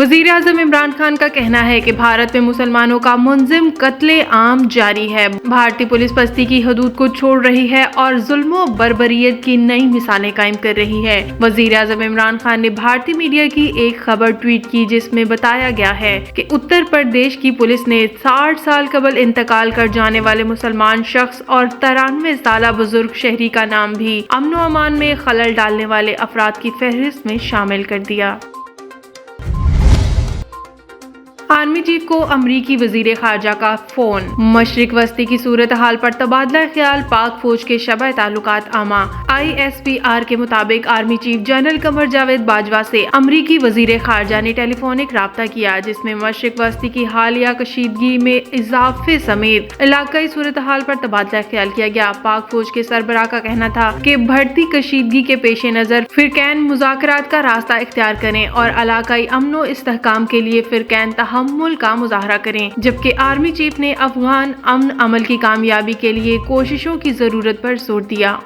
वजीर आजम इमरान खान का कहना है कि भारत में मुसलमानों का मुंजिम कत्ले आम जारी है। भारतीय पुलिस बस्ती की हदूद को छोड़ रही है और जुल्म बर्बरियत की नई मिसालें कायम कर रही है। वजीर आजम इमरान खान ने भारतीय मीडिया की एक खबर ट्वीट की जिसमें बताया गया है कि उत्तर प्रदेश की पुलिस ने 60 साल कबल इंतकाल कर जाने वाले मुसलमान शख्स और 93 साल बुजुर्ग शहरी का नाम भी अमन व अमान में खलल डालने वाले अफराद की फहरिस्त में शामिल कर दिया। आर्मी चीफ को अमरीकी वजीर खारजा का फोन। मशरिक वस्ती की सूरत हाल पर तबादला ख्याल पाक फौज के शबह ताल्लुकात आमा। ISPR के मुताबिक army chief general Qamar Javed Bajwa से अमरीकी वजीर खारजा ने टेलीफोनिक राब्ता किया, जिसमें मशरिक वस्ती की हालिया कशीदगी में इजाफे समेत इलाकाई सूरत हाल पर तबादला ख्याल किया गया। पाक फौज के सरबराह का कहना था कि बढ़ती कशीदगी के पेश नजर फिरकैन मुज़ाकरात का रास्ता इख्तियार करें और इलाकाई अमन व इस्तेहकाम के लिए फिरकैन तहम्मुल का मुजाहरा करें, जबकि आर्मी चीफ ने अफगान अमन अमल की कामयाबी के लिए कोशिशों की जरूरत पर जोर दिया।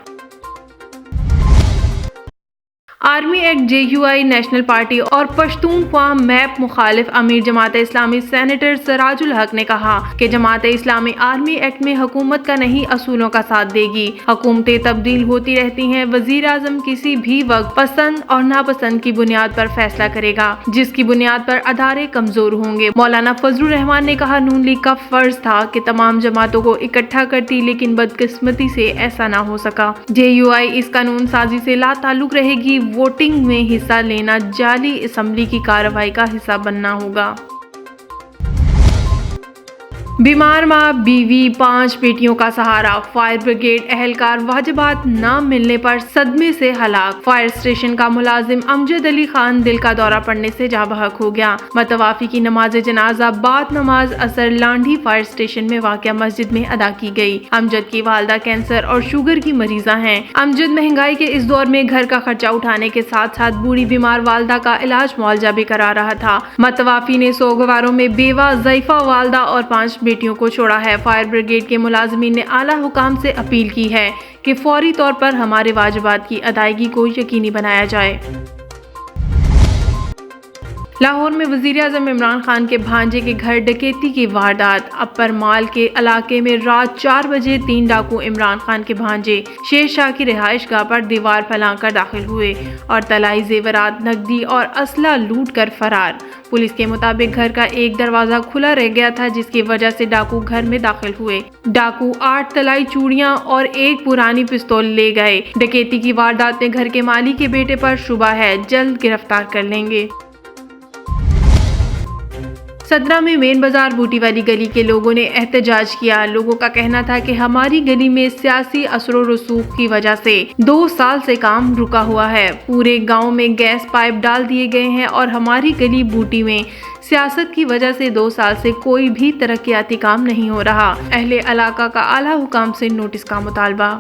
Army act JUI national party और पश्तूनख्वा मैप मुखालिफ अमीर जमात इस्लामी सेनेटर सराजुल हक ने कहा कि जमात इस्लामी आर्मी एक्ट में हुकूमत का नहीं असूलों का साथ देगी। हुकूमतें तब्दील होती रहती हैं। वजीर आजम किसी भी वक्त पसंद और नापसंद की बुनियाद पर फैसला करेगा, जिसकी बुनियाद पर अदारे कमजोर होंगे। मौलाना फजलुर रहमान ने कहा, नून लीग का फर्ज था कि तमाम जमातों को इकट्ठा करती, लेकिन बदकिस्मती से ऐसा ना हो सका। JUI इस कानून साजी से ला ताल्लुक रहेगी। वोटिंग में हिस्सा लेना जाली असेंबली की कार्रवाई का हिस्सा बनना होगा। बीमार माँ बीवी 5 बेटियों का सहारा। फायर ब्रिगेड एहलकार वाजिबात न मिलने पर सदमे से हलाक। फायर स्टेशन का मुलाजिम अमजद अली खान दिल का दौरा पड़ने से जाँ बहक हो गया। मतवाफी की नमाज जनाजा बाद नमाज असर लांढी फायर स्टेशन में वाक़िया मस्जिद में अदा की गई। अमजद की वालदा कैंसर और शुगर की मरीजा हैं। अमजद महंगाई के इस दौर में घर का खर्चा उठाने के साथ साथ बूढ़ी बीमार वालदा का इलाज मुआवजा भी करा रहा था। मतवाफी ने सोगवारों में बेवा, ज़ईफा वालदा और 5 बेटियों को छोड़ा है। फायर ब्रिगेड के मुलाजमीन ने आला हुकाम से अपील की है कि फौरी तौर पर हमारे वाजिबात की अदायगी को यकीनी बनाया जाए। लाहौर में वजीर आजम इमरान खान के भांजे के घर डकैती की वारदात। अपर माल के इलाके में रात 4 बजे 3 डाकू इमरान खान के भांजे शेर शाह की रिहाइश गाह पर दीवार फैलाकर दाखिल हुए और तलाई जेवरात, नकदी और असला लूट कर फरार। पुलिस के मुताबिक घर का एक दरवाजा खुला रह गया था, जिसकी वजह से डाकू घर में दाखिल हुए। डाकू 8 तलाई चूड़ियां और एक पुरानी पिस्तौल ले गए। डकैती की वारदात में घर के माली के बेटे पर शुबा है, जल्द गिरफ्तार कर लेंगे। सदरा में मेन बाजार बूटी वाली गली के लोगों ने एहतजाज किया। लोगों का कहना था कि हमारी गली में सियासी असर रसूख की वजह से 2 साल से काम रुका हुआ है। पूरे गांव में गैस पाइप डाल दिए गए हैं और हमारी गली बूटी में सियासत की वजह से 2 साल से कोई भी तरक्याती काम नहीं हो रहा। अहले इलाका का आला हुकाम से नोटिस का मुतालबा।